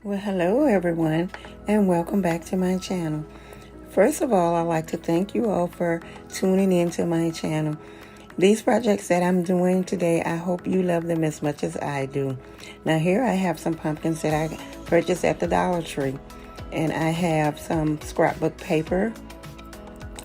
Well, hello everyone, and welcome back to my channel. First of all, I'd like to thank you all for tuning in to my channel. These projects that I'm doing today, I hope you love them as much as I do. Now here I have some pumpkins that I purchased at the Dollar Tree, and I have some scrapbook paper.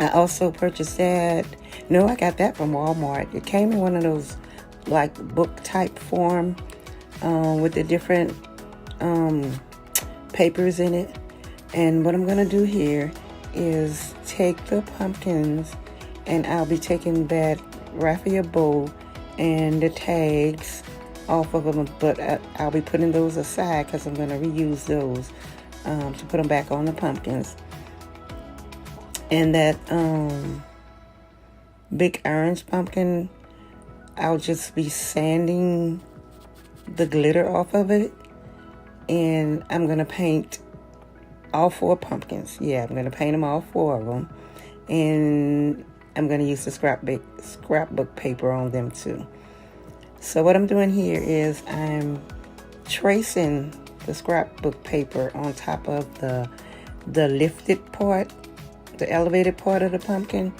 I also purchased that, no, I got that from Walmart. It came in one of those like book type form with the different papers in it. And what I'm going to do here is take the pumpkins, and I'll be taking that raffia bow and the tags off of them, but I'll be putting those aside because I'm going to reuse those to put them back on the pumpkins. And that big orange pumpkin, I'll just be sanding the glitter off of it, and I'm going to paint all 4 pumpkins. Yeah, I'm going to paint them, all 4 of them, and I'm going to use the scrapbook paper on them too. So what I'm doing here is I'm tracing the scrapbook paper on top of the lifted part, the elevated part of the pumpkin,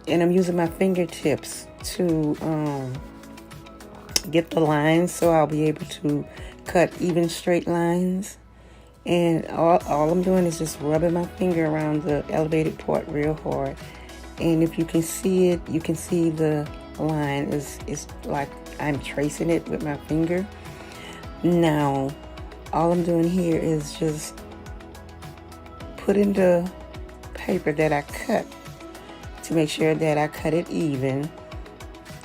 and I'm using my fingertips to get the lines so I'll be able to cut even straight lines. And all I'm doing is just rubbing my finger around the elevated part real hard. And if you can see it, you can see the line is like I'm tracing it with my finger. Now, all I'm doing here is just putting the paper that I cut to make sure that I cut it even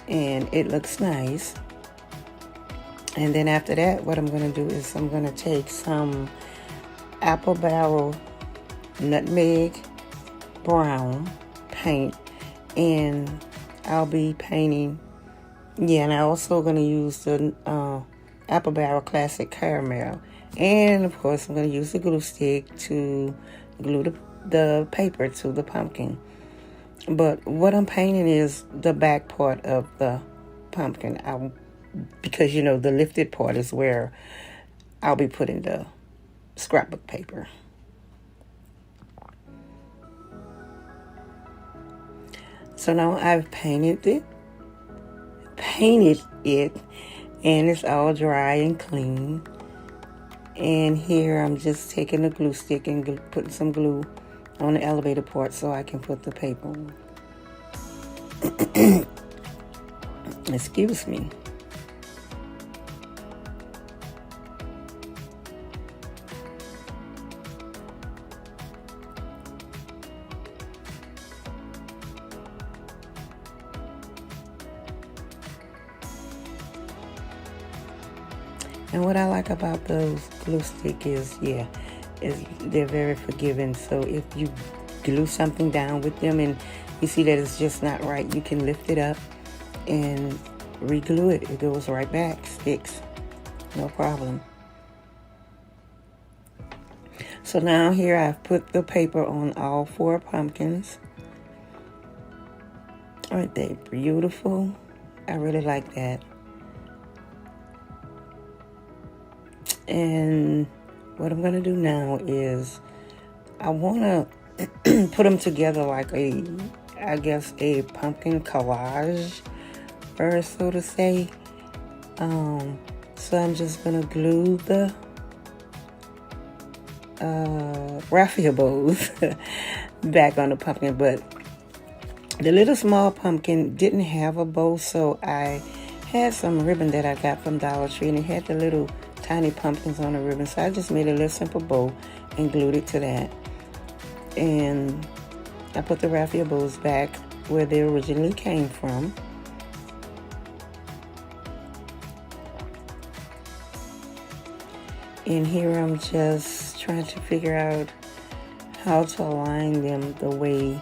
and it looks nice. And then after that, what I'm going to do is I'm going to take some apple barrel nutmeg brown paint, and I'll be painting, and I'm also going to use the apple barrel classic caramel, and of course I'm going to use the glue stick to glue the paper to the pumpkin. But what I'm painting is the back part of the pumpkin, because you know the lifted part is where I'll be putting the scrapbook paper. So now I've painted it, and it's all dry and clean. And here I'm just taking a glue stick and putting some glue on the elevator part so I can put the paper on. Excuse me. And what I like about those glue stick is they're very forgiving. So if you glue something down with them and you see that it's just not right, you can lift it up and re-glue it. It goes right back, sticks, no problem. So now here I've put the paper on all 4 pumpkins. Aren't they beautiful? I really like that. And what I'm going to do now is I want to put them together like I guess a pumpkin collage, or so to say. So I'm just going to glue the raffia bows back on the pumpkin. But the little small pumpkin didn't have a bow, so I had some ribbon that I got from Dollar Tree, and it had the little tiny pumpkins on the ribbon, so I just made a little simple bow and glued it to that. And I put the raffia bows back where they originally came from. And here I'm just trying to figure out how to align them the way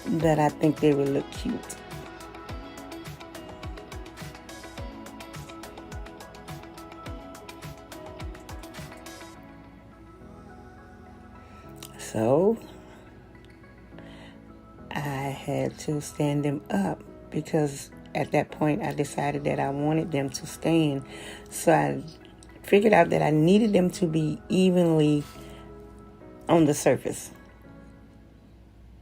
that I think they would look cute. So I had to stand them up because at that point I decided that I wanted them to stand. So I figured out that I needed them to be evenly on the surface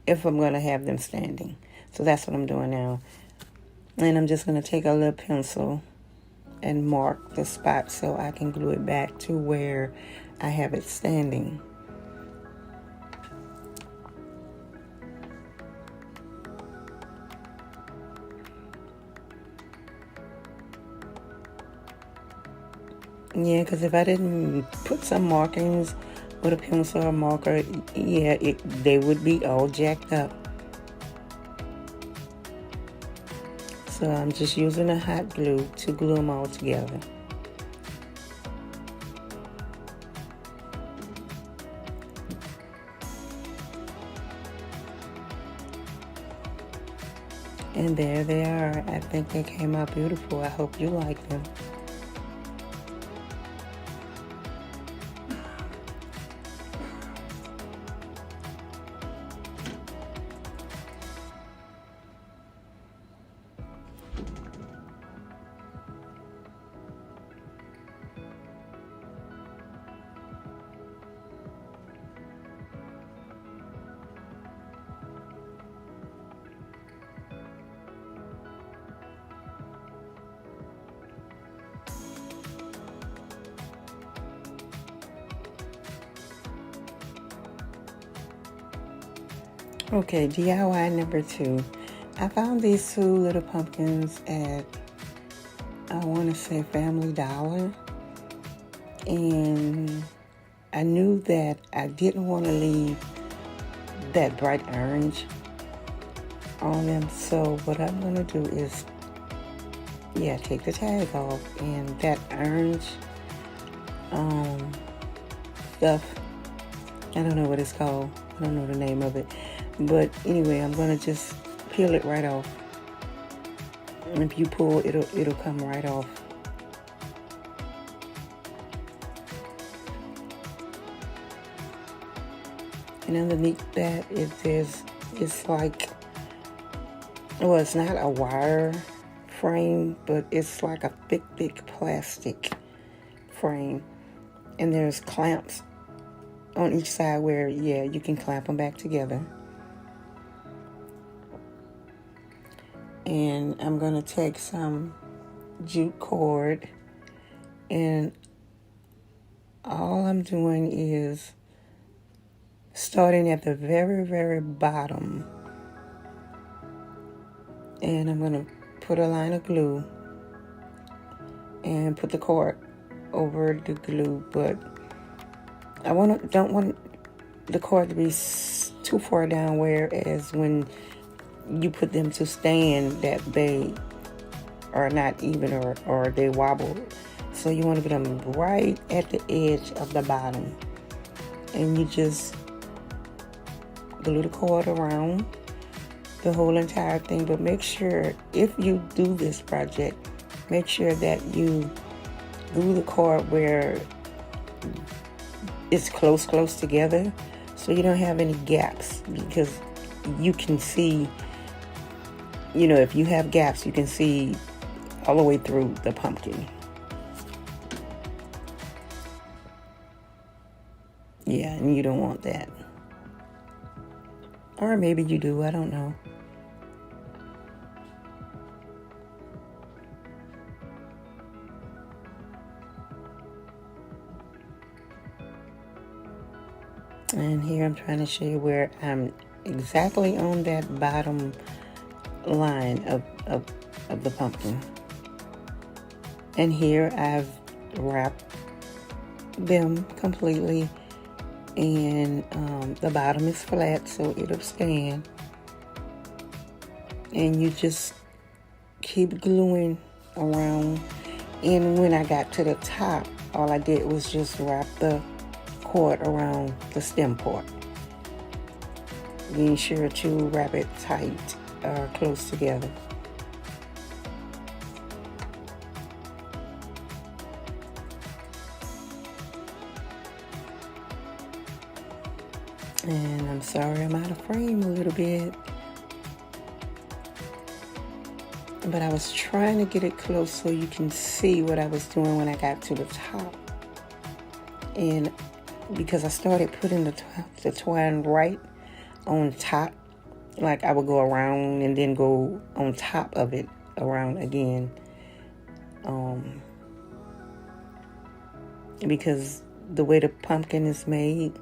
if I'm going to have them standing. So that's what I'm doing now. And I'm just going to take a little pencil and mark the spot so I can glue it back to where I have it standing. Yeah, because if I didn't put some markings with a pencil or marker, yeah, they would be all jacked up. So I'm just using a hot glue to glue them all together. And there they are. I think they came out beautiful. I hope you like them. Okay, DIY number 2. I found these 2 little pumpkins at, I want to say, Family Dollar. And I knew that I didn't want to leave that bright orange on them. So what I'm going to do is, take the tag off. And that orange stuff, I don't know what it's called. I don't know the name of it. But anyway, I'm going to just peel it right off. And if you pull, it'll come right off. And underneath that, it's like, well, it's not a wire frame, but it's like a thick plastic frame. And there's clamps on each side where, you can clamp them back together. And I'm going to take some jute cord, and all I'm doing is starting at the very bottom, and I'm going to put a line of glue and put the cord over the glue, but I don't want the cord to be too far down, whereas when you put them to stand that they are not even or they wobble. So you want to get them right at the edge of the bottom, and you just glue the cord around the whole entire thing. But make sure, if you do this project, make sure that you glue the cord where it's close together, so you don't have any gaps, because you can see, if you have gaps, you can see all the way through the pumpkin. Yeah, and you don't want that. Or maybe you do, I don't know. And here I'm trying to show you where I'm exactly on that bottom line of the pumpkin. And here I've wrapped them completely, and the bottom is flat, so it'll stand. And you just keep gluing around. And when I got to the top, all I did was just wrap the cord around the stem part, being sure to wrap it tight or close together. And I'm sorry I'm out of frame a little bit, but I was trying to get it close so you can see what I was doing when I got to the top. And because I started putting the twine right on top, like I would go around and then go on top of it around again, because the way the pumpkin is made,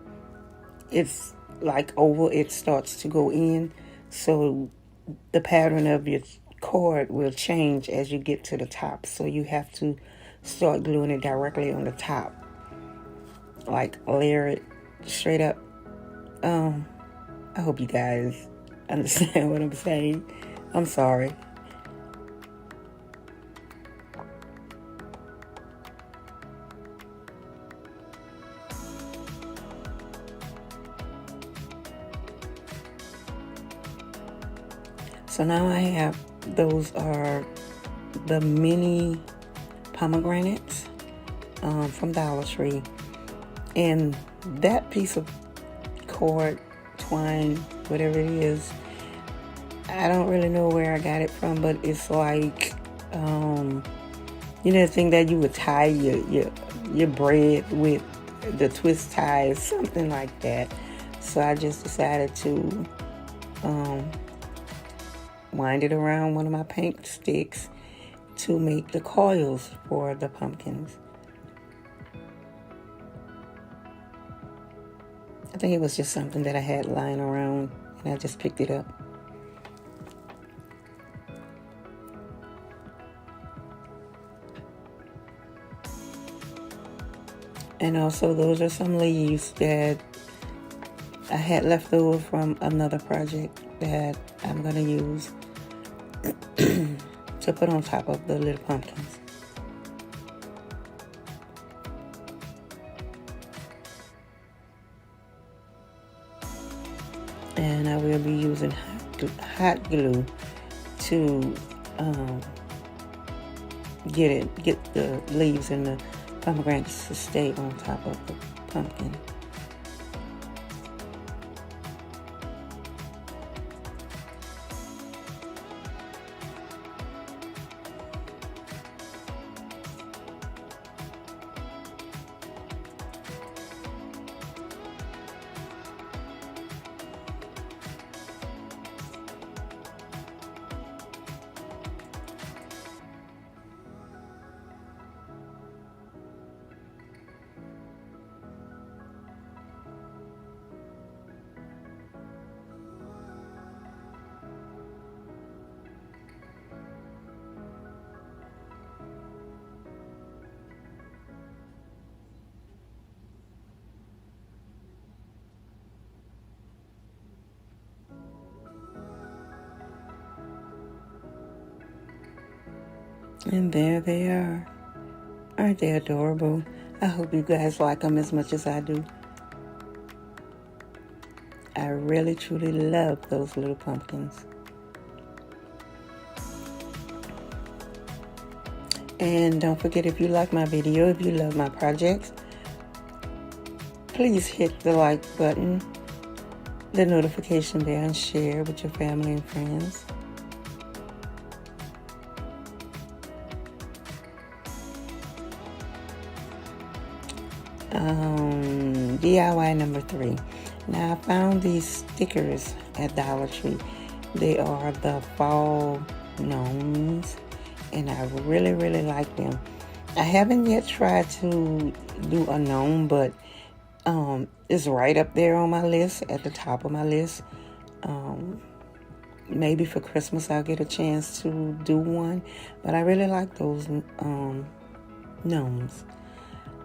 it's like oval, it starts to go in, so the pattern of your cord will change as you get to the top, so you have to start gluing it directly on the top, like layer it straight up. I hope you guys understand what I'm saying. I'm sorry. So now I have, those are the mini pomegranates from Dollar Tree. And that piece of cord, twine, whatever it is, I don't really know where I got it from, but it's like, the thing that you would tie your bread with, the twist ties, something like that. So I just decided to wind it around one of my paint sticks to make the coils for the pumpkins. I think it was just something that I had lying around and I just picked it up. And also those are some leaves that I had left over from another project that I'm going to use to put on top of the little pumpkins. And I will be using hot glue to get the leaves and the pomegranates to stay on top of the pumpkin. And there they are. Aren't they adorable? I hope you guys like them as much as I do. I really, truly love those little pumpkins. And don't forget, if you like my video, if you love my projects, please hit the like button, the notification bell, and share with your family and friends. DIY number 3. Now I found these stickers at Dollar Tree. They are the fall gnomes, and I really, really like them. I haven't yet tried to do a gnome, but it's right up there on my list, at the top of my list. Maybe for Christmas I'll get a chance to do one, but I really like those gnomes.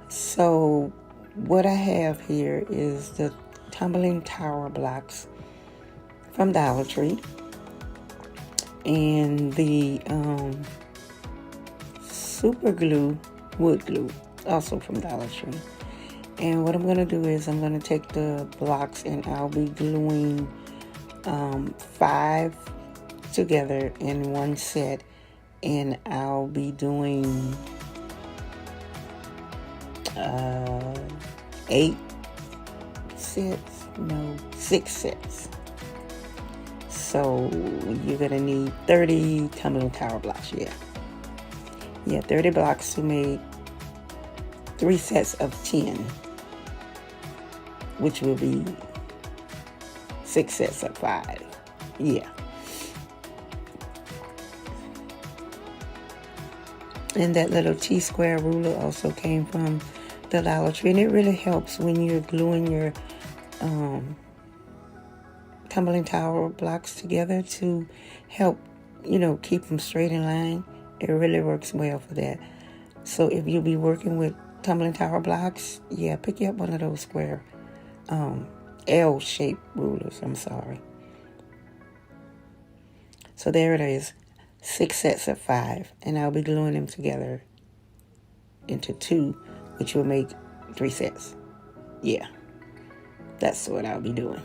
So what I have here is the tumbling tower blocks from Dollar Tree and the super glue, wood glue, also from Dollar Tree. And what I'm going to do is I'm going to take the blocks and I'll be gluing 5 together in one set, and I'll be doing 6 sets. So you're gonna need 30 tumbling tower blocks. Yeah, 30 blocks to make 3 sets of 10. which will be 6 sets of 5. Yeah. And that little T-square ruler also came from the Dollar Tree, and it really helps when you're gluing your tumbling tower blocks together to help, keep them straight in line. It really works well for that. So if you'll be working with tumbling tower blocks, yeah, pick you up one of those square L-shaped rulers. I'm sorry. So there it is, 6 sets of 5, and I'll be gluing them together into 2, which will make 3 sets. Yeah, that's what I'll be doing.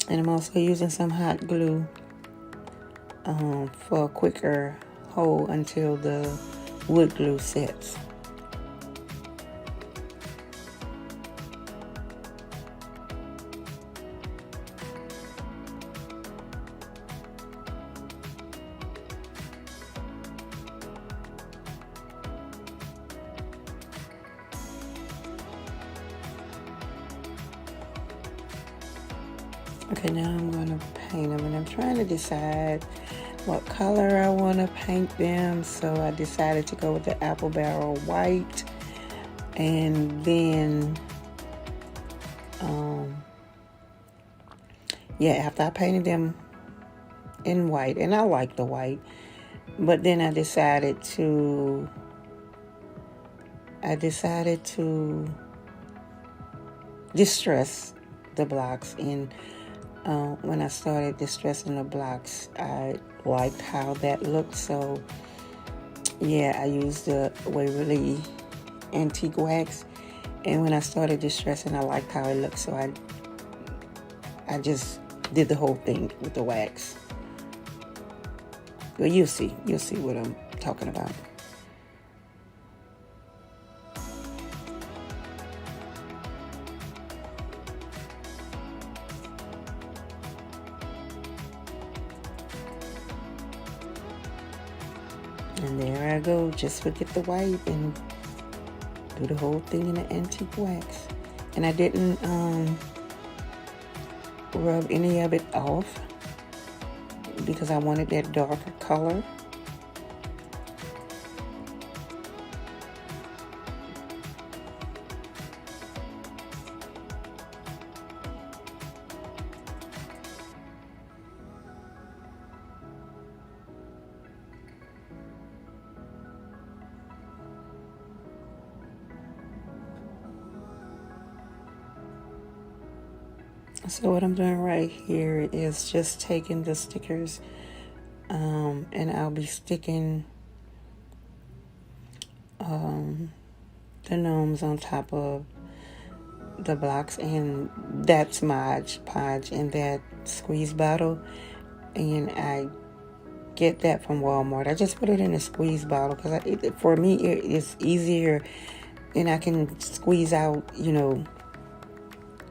And I'm also using some hot glue for a quicker hold until the wood glue sets. Okay, now I'm going to paint them, and I'm trying to decide what color I want to paint them. So I decided to go with the apple barrel white, and then after I painted them in white, and I like the white, but then I decided to distress the blocks. And when I started distressing the blocks, I liked how that looked. So yeah, I used the Waverly antique wax, and when I started distressing, I liked how it looked. So I just did the whole thing with the wax. Well, you'll see what I'm talking about. And there I go, just forget the white and do the whole thing in the antique wax. And I didn't rub any of it off because I wanted that darker color. So what I'm doing right here is just taking the stickers and I'll be sticking the gnomes on top of the blocks, and that's Mod Podge in that squeeze bottle, and I get that from Walmart. I just put it in a squeeze bottle because for me it is easier, and I can squeeze out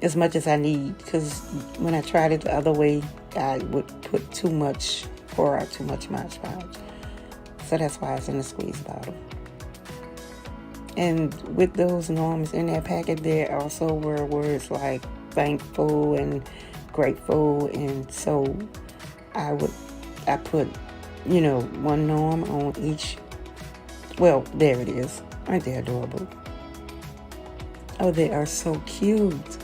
as much as I need, because when I tried it the other way, I would pour out too much Mod Podge. So that's why it's in a squeeze bottle. And with those gnomes in that packet, there also were words like thankful and grateful, and so I put one gnome on each. Well, there it is. Aren't they adorable? Oh, they are so cute.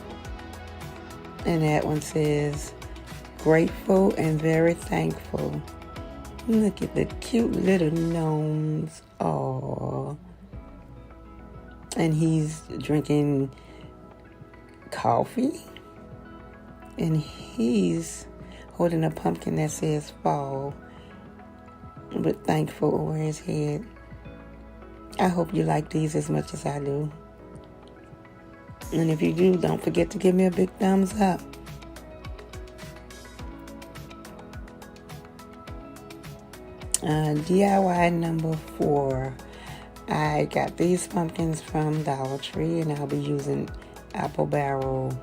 And that one says, grateful and very thankful. Look at the cute little gnomes. Aww. And he's drinking coffee. And he's holding a pumpkin that says fall, with thankful over his head. I hope you like these as much as I do. And if you do, don't forget to give me a big thumbs up. DIY number 4. I got these pumpkins from Dollar Tree, and I'll be using apple barrel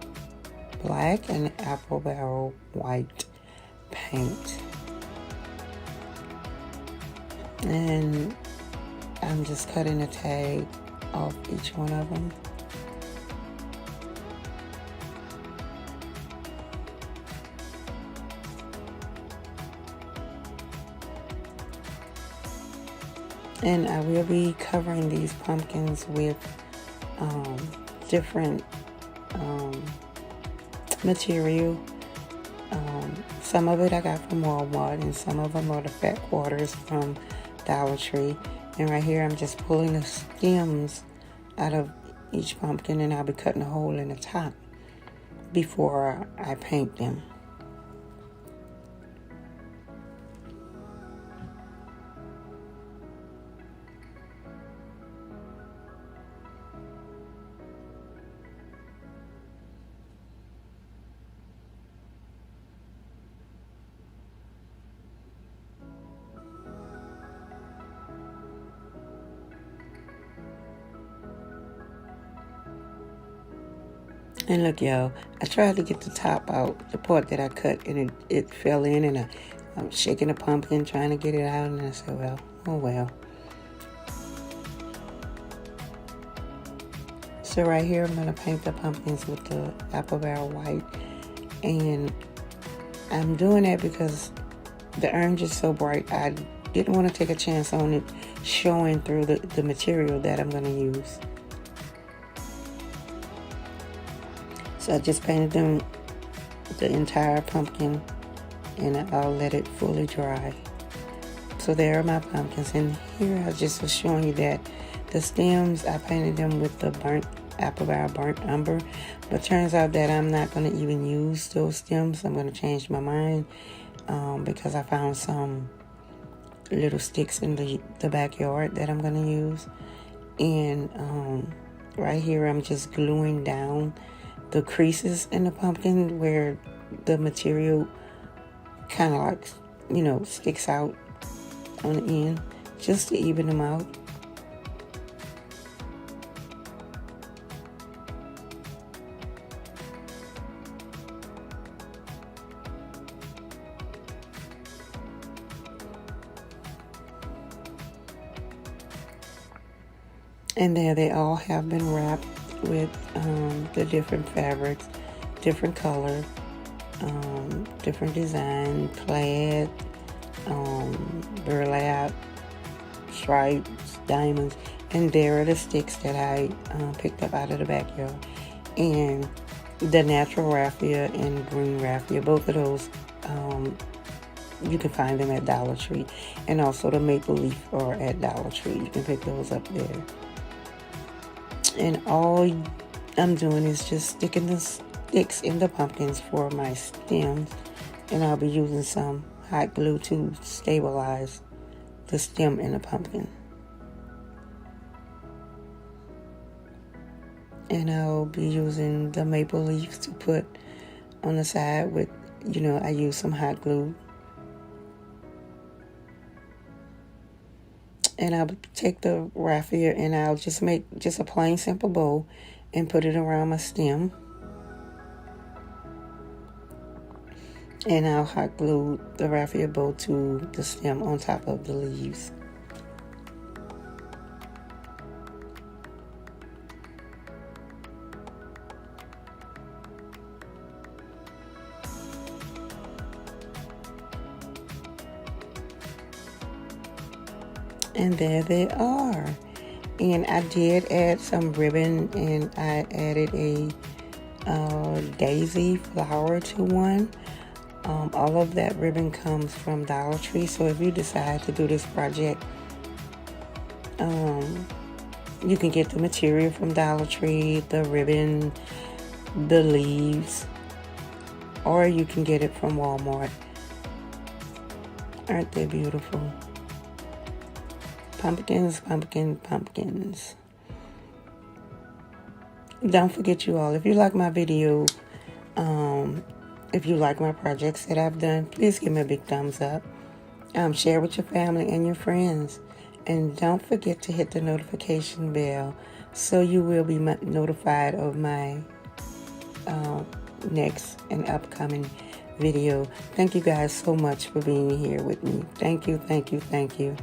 black and apple barrel white paint. And I'm just cutting the tag off each one of them. And I will be covering these pumpkins with different material. Some of it I got from Walmart, and some of them are the fat quarters from Dollar Tree. And right here I'm just pulling the stems out of each pumpkin, and I'll be cutting a hole in the top before I paint them. And look, y'all, I tried to get the top out, the part that I cut, and it fell in, and I'm shaking the pumpkin, trying to get it out, and I said, well, oh well. So right here, I'm going to paint the pumpkins with the apple barrel white, and I'm doing that because the orange is so bright. I didn't want to take a chance on it showing through the material that I'm going to use. So I just painted them, the entire pumpkin, and I'll let it fully dry. So there are my pumpkins, and here I just was showing you that the stems, I painted them with the burnt apple barrel burnt umber, but turns out that I'm not going to even use those stems. I'm going to change my mind because I found some little sticks in the backyard that I'm going to use. And right here I'm just gluing down the creases in the pumpkin where the material kind of like, you know, sticks out on the end, just to even them out. And there they all have been wrapped with the different fabrics, different color, different design, plaid, burlap, stripes, diamonds, and there are the sticks that I picked up out of the backyard. And the natural raffia and green raffia, both of those, you can find them at Dollar Tree. And also the maple leaf are at Dollar Tree. You can pick those up there. And all I'm doing is just sticking the sticks in the pumpkins for my stems, and I'll be using some hot glue to stabilize the stem in the pumpkin. And I'll be using the maple leaves to put on the side with, you know, I use some hot glue. And I'll take the raffia and I'll just make just a plain simple bow and put it around my stem. And I'll hot glue the raffia bow to the stem on top of the leaves. And there they are. And I did add some ribbon, and I added a daisy flower to one. All of that ribbon comes from Dollar Tree. So if you decide to do this project, you can get the material from Dollar Tree, the ribbon, the leaves, or you can get it from Walmart. Aren't they beautiful? Pumpkins, pumpkins. Don't forget, you all, if you like my video, if you like my projects that I've done, please give me a big thumbs up. Share with your family and your friends. And don't forget to hit the notification bell so you will be notified of my next and upcoming video. Thank you guys so much for being here with me. Thank you, thank you, thank you.